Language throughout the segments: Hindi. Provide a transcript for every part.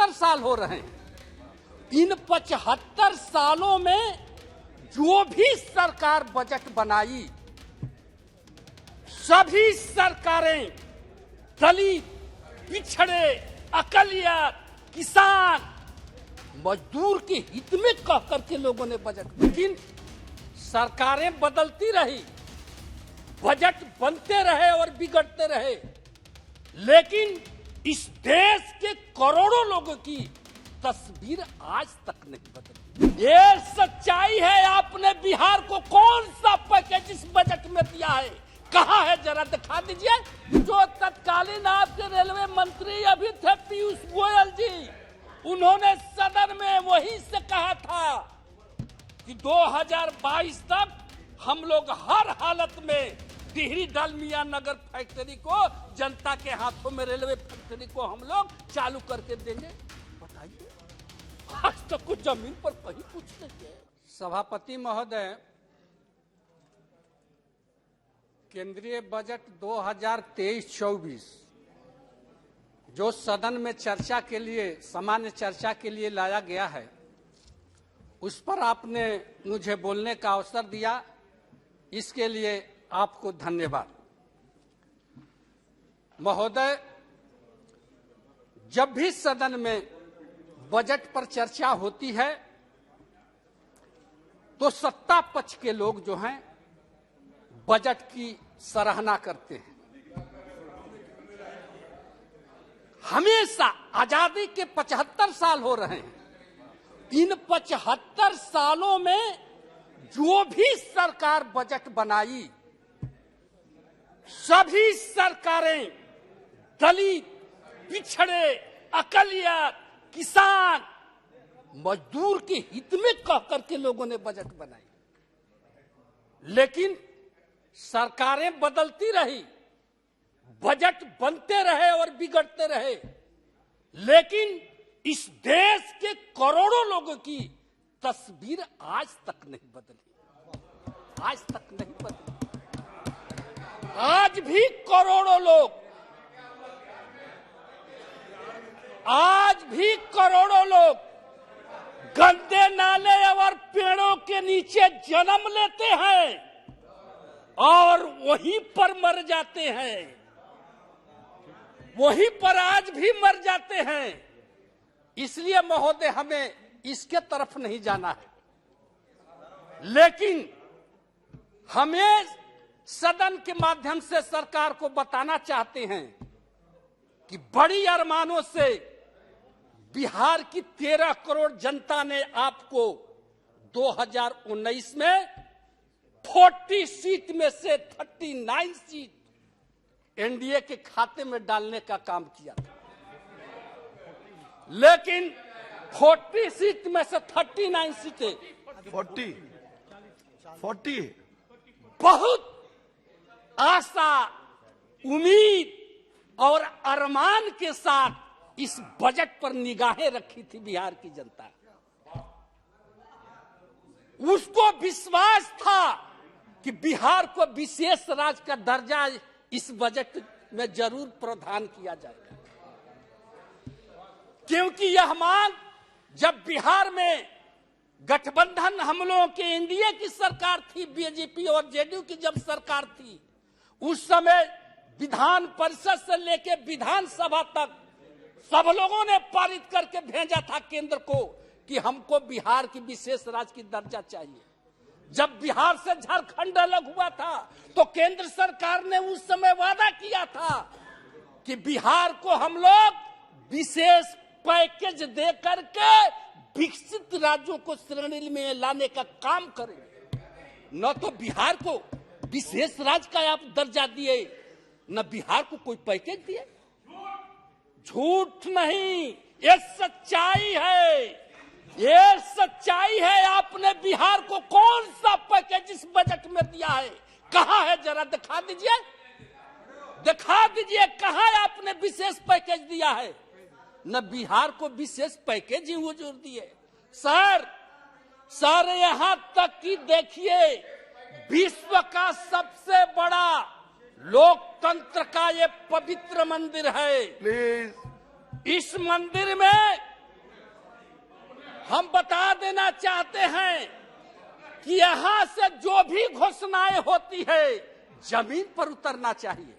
75 साल हो रहे हैं। इन 75 सालों में जो भी सरकार बजट बनाई, सभी सरकारें दलित, पिछड़े, अकलियत, किसान, मजदूर के हित में कह करके लोगों ने बजट, लेकिन सरकारें बदलती रही, बजट बनते रहे और बिगड़ते रहे, लेकिन इस देश के करोड़ों लोगों की तस्वीर आज तक नहीं बदली। ये सच्चाई है। आपने बिहार को कौन सा पैकेज इस बजट में दिया है, कहाँ है, जरा दिखा दीजिए। जो तत्कालीन आपके रेलवे मंत्री अभी थे पीयूष गोयल जी, उन्होंने सदन में वही से कहा था कि 2022 तक हम लोग हर हालत में टिहरी डालमिया नगर फैक्ट्री को जनता के हाथों में, रेलवे फैक्ट्री को हम लोग चालू करके देंगे। बताइए, आज तक कुछ जमीन पर कहीं कुछ नहीं है। सभापति महोदय, केंद्रीय बजट 2023-24 जो सदन में चर्चा के लिए, सामान्य चर्चा के लिए लाया गया है, उस पर आपने मुझे बोलने का अवसर दिया, इसके लिए आपको धन्यवाद। महोदय, जब भी सदन में बजट पर चर्चा होती है तो सत्ता पक्ष के लोग जो हैं बजट की सराहना करते हैं। हमेशा आजादी के 75 साल हो रहे हैं। इन 75 सालों में जो भी सरकार बजट बनाई, सभी सरकारें दलित, पिछड़े, अकलियत, किसान, मजदूर के हित में कह करके लोगों ने बजट बनाई, लेकिन सरकारें बदलती रही, बजट बनते रहे और बिगड़ते रहे, लेकिन इस देश के करोड़ों लोगों की तस्वीर आज तक नहीं बदली। आज तक नहीं बदली। आज भी करोड़ों लोग, आज भी करोड़ों लोग गंदे नाले और पेड़ों के नीचे जन्म लेते हैं और वहीं पर मर जाते हैं, वहीं पर आज भी मर जाते हैं। इसलिए महोदय, हमें इसके तरफ नहीं जाना है, लेकिन हमें सदन के माध्यम से सरकार को बताना चाहते हैं कि बड़ी अरमानों से बिहार की 13 करोड़ जनता ने आपको 2019 में 40 सीट में से 39 सीट एनडीए के खाते में डालने का काम किया था, लेकिन 40 सीट में से 39 सीटें 40 बहुत आशा, उम्मीद और अरमान के साथ इस बजट पर निगाहें रखी थी बिहार की जनता। उसको विश्वास था कि बिहार को विशेष राज्य का दर्जा इस बजट में जरूर प्रदान किया जाएगा, क्योंकि यह मांग जब बिहार में गठबंधन हम लोगों के एनडीए की सरकार थी, बीजेपी और जेडीयू की जब सरकार थी, उस समय विधान परिषद से लेकर विधानसभा तक सब लोगों ने पारित करके भेजा था केंद्र को कि हमको बिहार की विशेष राज्य की दर्जा चाहिए। जब बिहार से झारखंड अलग हुआ था तो केंद्र सरकार ने उस समय वादा किया था कि बिहार को हम लोग विशेष पैकेज दे करके विकसित राज्यों को श्रेणी में लाने का काम करेंगे। न तो बिहार को विशेष राज्य का आप दर्जा दिए, न बिहार को कोई पैकेज दिए। झूठ नहीं, ये सच्चाई है, ये सच्चाई है। आपने बिहार को कौन सा पैकेज इस बजट में दिया है, कहाँ है, जरा दिखा दीजिए, दिखा दीजिए कहाँ आपने विशेष पैकेज दिया है। न बिहार को विशेष पैकेज ही हुजूर दिए। सर यहाँ तक कि देखिए, विश्व का सबसे बड़ा लोकतंत्र का ये पवित्र मंदिर है। प्लीज। इस मंदिर में हम बता देना चाहते हैं कि यहां से जो भी घोषणाएं होती है जमीन पर उतरना चाहिए,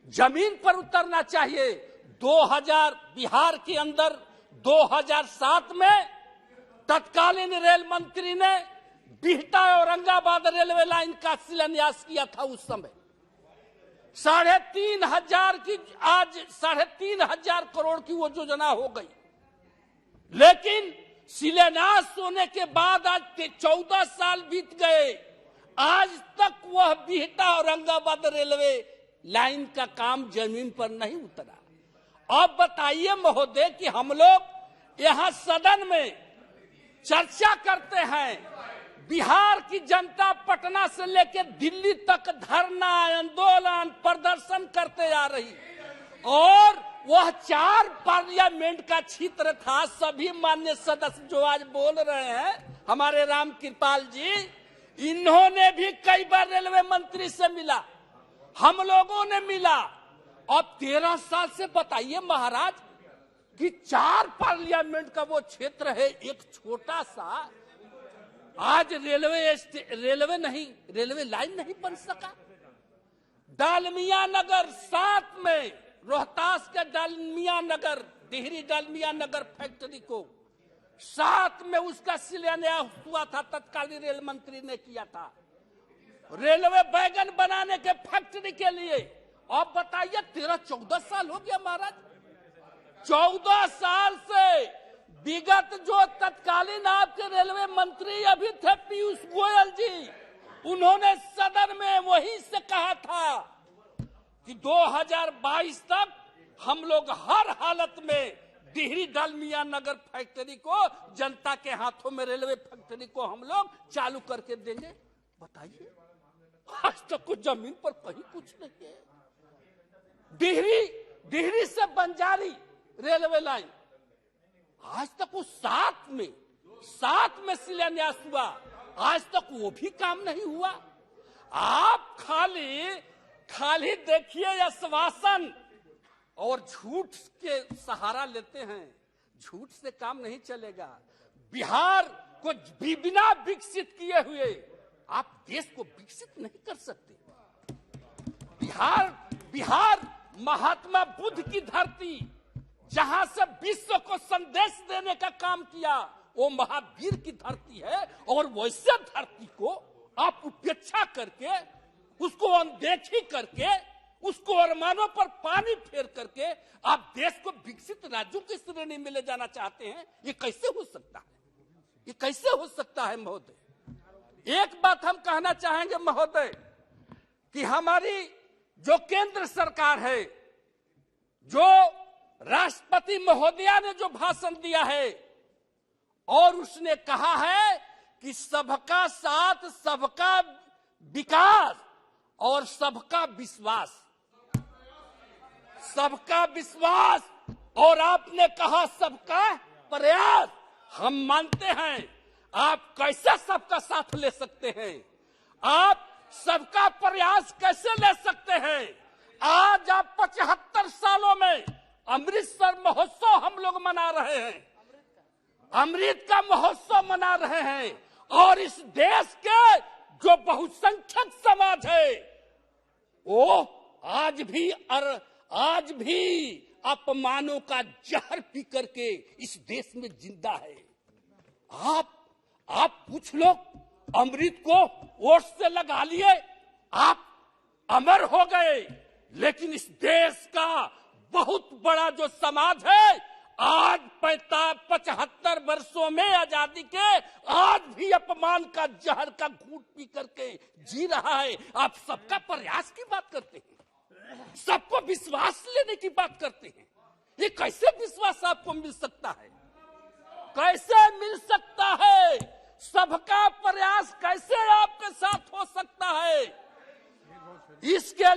जमीन पर उतरना चाहिए। 2000 बिहार के अंदर 2007 में तत्कालीन रेल मंत्री ने बिहटा औरंगाबाद रेलवे लाइन का शिलान्यास किया था। उस समय 3,500 की, आज 3,500 करोड़ की वो योजना हो गई, लेकिन शिलान्यास होने के बाद आज 14 साल बीत गए, आज तक वह बिहटा औरंगाबाद रेलवे लाइन का काम जमीन पर नहीं उतरा। अब बताइए महोदय कि हम लोग यहां सदन में चर्चा करते हैं, बिहार की जनता पटना से लेकर दिल्ली तक धरना, आंदोलन, प्रदर्शन करते आ रही, और वह 4 पार्लियामेंट का क्षेत्र था। सभी माननीय सदस्य जो आज बोल रहे हैं, हमारे राम कृपाल जी, इन्होंने भी कई बार रेलवे मंत्री से मिला, हम लोगों ने मिला। अब 13 साल से बताइए महाराज कि 4 पार्लियामेंट का वो क्षेत्र है, एक छोटा सा, आज रेलवे लाइन नहीं बन सका। डालमिया नगर 7 में, रोहतास के डालमिया नगर, डिहरी डालमिया नगर फैक्ट्री को 7 में उसका शिलान्यास हुआ था, तत्कालीन रेल मंत्री ने किया था, रेलवे वैगन बनाने के फैक्ट्री के लिए। अब बताइए 13-14 साल हो गया महाराज, 14 साल से विगत जो तत्कालीन आपके रेलवे मंत्री अभी थे पीयूष गोयल जी, उन्होंने सदन में वहीं से कहा था कि 2022 तक हम लोग हर हालत में डिहरी डालमिया नगर फैक्ट्री को, जनता के हाथों में रेलवे फैक्ट्री को हम लोग चालू करके देंगे। बताइए आज तक कुछ जमीन पर कहीं कुछ नहीं है। डिहरी से बंजारी रेलवे लाइन आज तक वो 7 में शिलान्यास हुआ, आज तक वो भी काम नहीं हुआ। आप खाली देखिए आश्वासन और झूठ के सहारा लेते हैं, झूठ से काम नहीं चलेगा। बिहार को बिना विकसित किए हुए आप देश को विकसित नहीं कर सकते। बिहार महात्मा बुद्ध की धरती, जहां से विश्व को संदेश देने का काम किया, वो महावीर की धरती है, और वैसे धरती को आप उपेक्षा करके, उसको अनदेखी करके, उसको अरमानों पर पानी फेर करके आप देश को विकसित राज्यों की श्रेणी में ले जाना चाहते हैं। ये कैसे हो सकता है? ये कैसे हो सकता है महोदय? एक बात हम कहना चाहेंगे महोदय कि हमारी जो केंद्र सरकार है, जो राष्ट्रपति महोदया ने जो भाषण दिया है, और उसने कहा है कि सबका साथ, सबका विकास और सबका विश्वास, सबका विश्वास, और आपने कहा सबका प्रयास। हम मानते हैं, आप कैसे सबका साथ ले सकते हैं? आप सबका प्रयास कैसे ले सकते हैं? आज आप 75 सालों में अमृतसर महोत्सव हम लोग मना रहे हैं, अमृत का महोत्सव मना रहे हैं, और इस देश के जो बहुसंख्यक समाज है, वो आज भी अपमानों का जहर पी करके इस देश में जिंदा है। आप पूछ लो, अमृत को वोट से लगा लिए, आप अमर हो गए, लेकिन इस देश का बहुत बड़ा जो समाज है, आज 75 वर्षों में आजादी के, आज भी अपमान का जहर का घूंट पी करके जी रहा है। आप सबका प्रयास की बात करते हैं, सबको विश्वास लेने की बात करते हैं। ये कैसे विश्वास आपको मिल सकता है? कैसे मिल सकता है? सबका प्रयास कैसे आपके साथ हो सकता है? इसके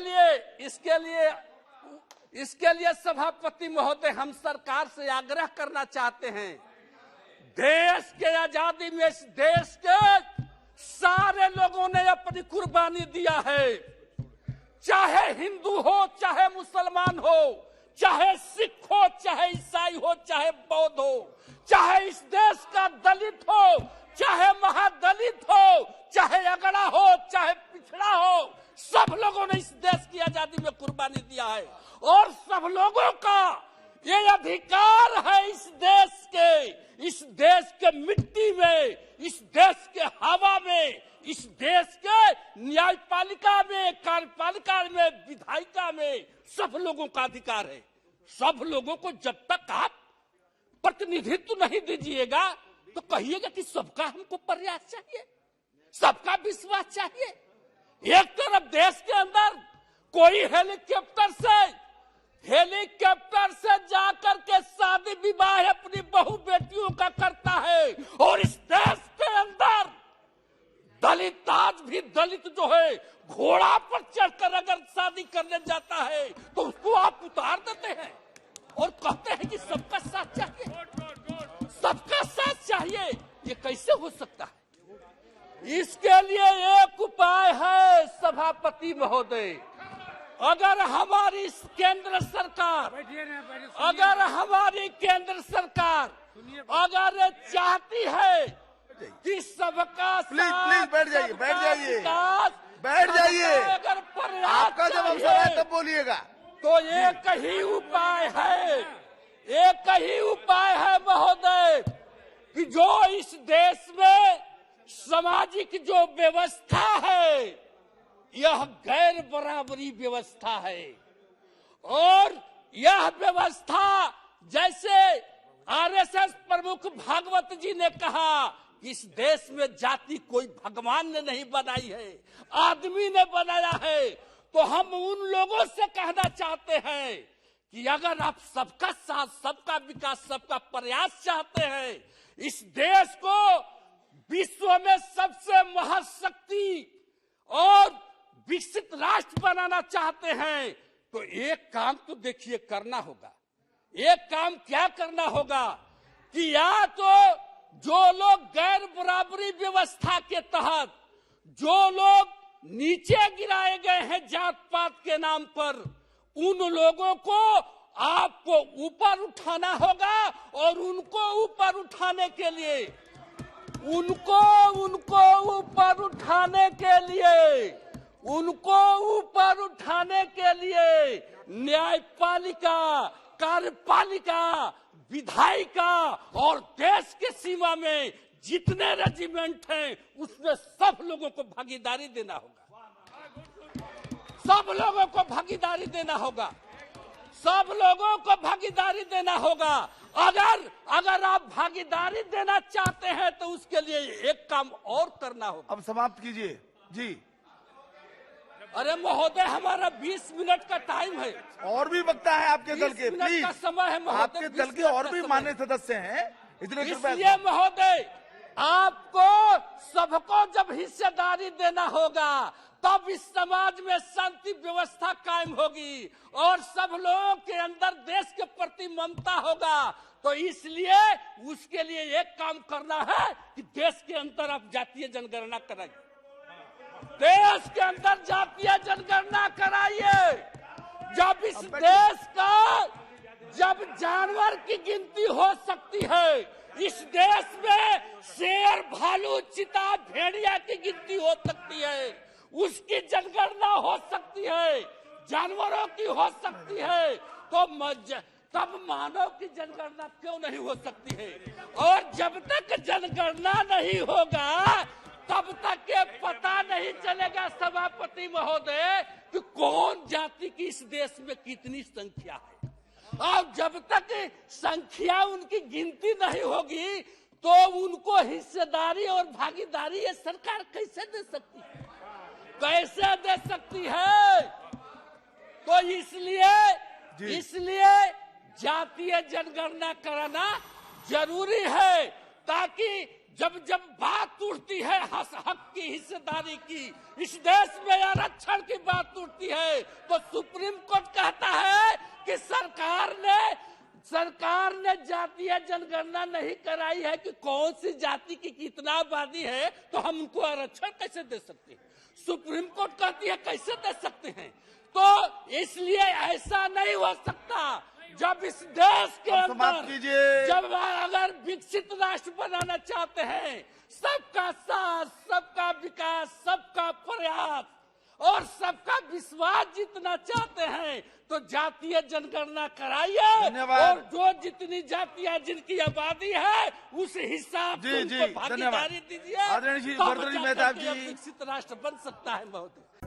लिए सभापति महोदय, हम सरकार से आग्रह करना चाहते हैं, देश के आजादी में इस देश के सारे लोगों ने अपनी कुर्बानी दिया है, चाहे हिंदू हो, चाहे मुसलमान हो, चाहे सिख हो, चाहे ईसाई हो, चाहे बौद्ध हो, चाहे इस देश का दलित हो, चाहे महादलित हो, चाहे अगड़ा हो, चाहे पिछड़ा हो, सब लोगों ने इस देश की आजादी में कुर्बानी दिया है। और सब लोगों का ये अधिकार है इस देश के मिट्टी में, इस देश के हवा में, इस देश के न्यायपालिका में, कार्यपालिका में, विधायिका में, सब लोगों का अधिकार है। सब लोगों को जब तक आप प्रतिनिधित्व नहीं दीजिएगा तो कहिएगा कि सबका हमको प्रयास चाहिए, सबका विश्वास चाहिए। एक तरफ देश के अंदर कोई हेलीकॉप्टर से जाकर के शादी विवाह अपनी बहू बेटियों का करता है, और इस देश के अंदर दलित, आज भी दलित जो है घोड़ा पर चढ़कर अगर शादी करने जाता है तो उसको आप उतार देते हैं और कहते हैं कि सबका साथ चाहिए, सबका साथ चाहिए। ये कैसे हो सकता है? इसके लिए एक उपाय है सभापति महोदय, अगर हमारी केंद्र सरकार अगर चाहती है कि सबका प्लीज बैठ जाइए, अगर प्रयास आपका जब अवसर है तब बोलिएगा। तो एक ही उपाय है महोदय कि जो इस देश में सामाजिक जो व्यवस्था है यह गैर बराबरी व्यवस्था है, और यह व्यवस्था जैसे आरएसएस प्रमुख भागवत जी ने कहा कि इस देश में जाति कोई भगवान ने नहीं बनाई है, आदमी ने बनाया है। तो हम उन लोगों से कहना चाहते हैं कि अगर आप सबका साथ, सबका विकास, सबका प्रयास चाहते हैं, इस देश को विश्व में सबसे महाशक्ति और विकसित राष्ट्र बनाना चाहते हैं, तो एक काम तो देखिए करना होगा। एक काम क्या करना होगा कि या तो जो लोग गैर बराबरी व्यवस्था के तहत जो लोग नीचे गिराए गए हैं जात पात के नाम पर, उन लोगों को आपको ऊपर उठाना होगा, और उनको ऊपर उठाने के लिए न्यायपालिका, कार्यपालिका, विधायिका और देश के सीमा में जितने रेजिमेंट हैं उसमें सब लोगों को भागीदारी देना होगा, सब लोगों को भागीदारी देना होगा, सब लोगों को भागीदारी देना होगा। अगर आप भागीदारी देना चाहते हैं तो उसके लिए एक काम और करना होगा। अब समाप्त कीजिए जी। अरे महोदय, हमारा 20 मिनट का टाइम है, और भी वक्ता है आपके दल के, 20 मिनट का समय है महोदय, आपके दल के और भी मान्य सदस्य हैं, इसलिए महोदय आपको सबको जब हिस्सेदारी देना होगा तब इस समाज में शांति व्यवस्था कायम होगी और सब लोगों के अंदर देश के प्रति ममता होगा। तो इसलिए उसके लिए एक काम करना है कि देश के अंदर आप जातीय जनगणना कराइए, देश के अंदर जातीय जनगणना कराइए। जब इस देश का जब जानवर की गिनती हो सकती है, इस देश में शेर, भालू, चीता, भेड़िया की गिनती हो सकती है, उसकी जनगणना हो सकती है, जानवरों की हो सकती है, तो तब मानव की जनगणना क्यों नहीं हो सकती है? और जब तक जनगणना नहीं होगा तब तक ये पता नहीं चलेगा सभापति महोदय कि कौन जाति की इस देश में कितनी संख्या है। और जब तक संख्या उनकी गिनती नहीं होगी तो उनको हिस्सेदारी और भागीदारी ये सरकार कैसे दे सकती है, कैसे दे सकती है? तो इसलिए जातीय जनगणना कराना जरूरी है, ताकि जब बात उठती है हक की, हिस्सेदारी की, इस देश में आरक्षण की बात उठती है तो सुप्रीम कोर्ट कहता है कि सरकार ने जातीय जनगणना नहीं कराई है कि कौन सी जाति की कितना आबादी है, तो हम उनको आरक्षण कैसे दे सकते हैं? सुप्रीम कोर्ट कहती है कैसे दे सकते हैं? तो इसलिए ऐसा नहीं हो सकता। जब इस देश के अब समाप्त अंदर कीजिए। जब अगर विकसित राष्ट्र बनाना चाहते हैं, सबका साथ, सबका विकास, सबका प्रयास और सबका विश्वास जीतना चाहते हैं, तो जातीय जनगणना कराइए। धन्यवाद। और जो जितनी जातियां जिनकी आबादी है उस हिसाब से जी, उनको भागीदारी धन्यवाद। दीजिए। आदरणीय श्री तब भर्तृहरि जाकर मेहताब के जी। विकसित राष्ट्र बन सकता है महोदय।